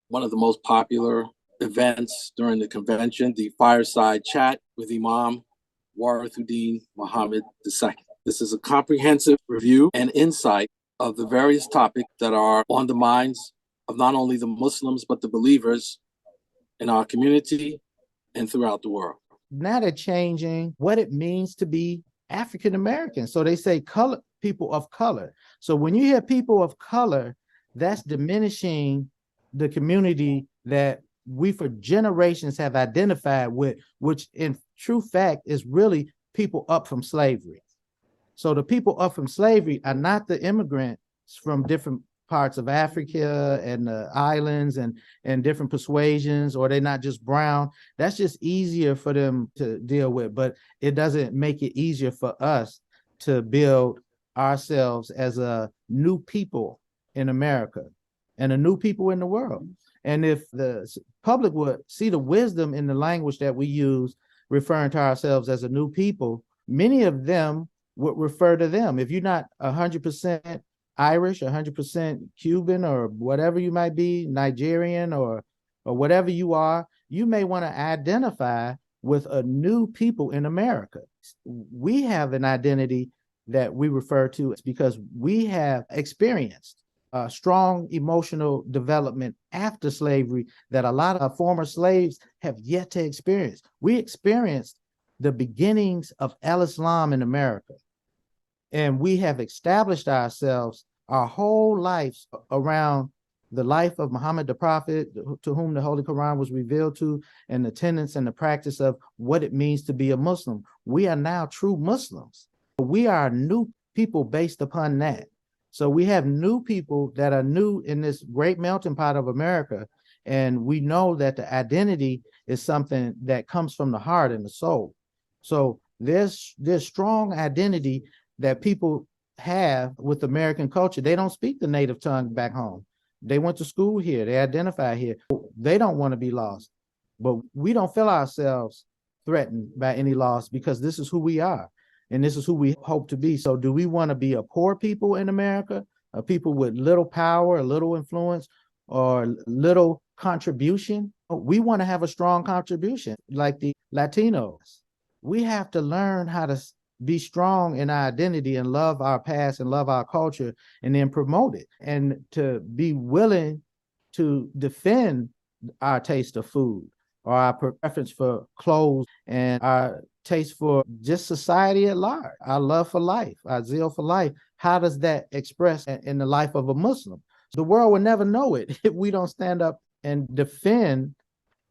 one of the most popular events during the convention, the Fireside Chat with Imam Deen Mohammed II. This is a comprehensive review and insight of the various topics that are on the minds of not only the Muslims, but the believers in our community and throughout the world. Now they're changing what it means to be African American. So they say people of color. So when you hear people of color, that's diminishing the community that we for generations have identified with, which in true fact is really people up from slavery. So the people up from slavery are not the immigrants from different parts of Africa and the islands and different persuasions, or they're not just brown. That's just easier for them to deal with, but it doesn't make it easier for us to build ourselves as a new people in America and a new people in the world. And if the public would see the wisdom in the language that we use, referring to ourselves as a new people, many of them would refer to them. If you're not 100% Irish, 100% Cuban, or whatever you might be, Nigerian, or whatever you are, you may want to identify with a new people in America. We have an identity that we refer to because we have experienced strong emotional development after slavery that a lot of former slaves have yet to experience. We experienced the beginnings of Islam in America, and we have established ourselves our whole lives around the life of Muhammad the Prophet, to whom the Holy Quran was revealed to, and the tenets and the practice of what it means to be a Muslim. We are now true Muslims. We are new people based upon that. So we have new people that are new in this great melting pot of America, and we know that the identity is something that comes from the heart and the soul. So there's strong identity that people have with American culture. They don't speak the native tongue back home. They went to school here. They identify here. They don't want to be lost. But we don't feel ourselves threatened by any loss because this is who we are. And this is who we hope to be. So do we want to be a poor people in America, a people with little power, little influence, or little contribution? We want to have a strong contribution like the Latinos. We have to learn how to be strong in our identity and love our past and love our culture and then promote it, and to be willing to defend our taste of food or our preference for clothes and our taste for just society at large, our love for life, our zeal for life. How does that express in the life of a Muslim? The world will never know it if we don't stand up and defend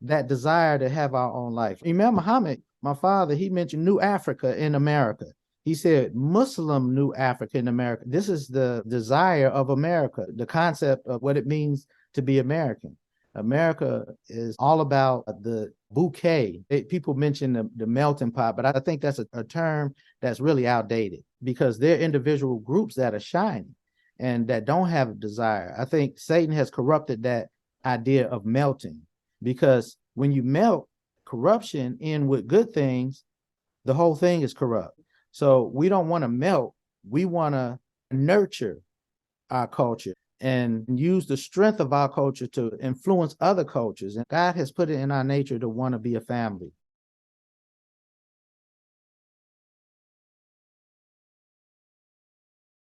that desire to have our own life. Imam Muhammad, my father, he mentioned New Africa in America. He said Muslim New Africa in America. This is the desire of America, the concept of what it means to be American. America is all about the bouquet. People mention the melting pot, but I think that's a term that's really outdated because there are individual groups that are shining and that don't have a desire. I think Satan has corrupted that idea of melting, because when you melt corruption in with good things, the whole thing is corrupt. So we don't want to melt. We want to nurture our culture and use the strength of our culture to influence other cultures. And God has put it in our nature to want to be a family.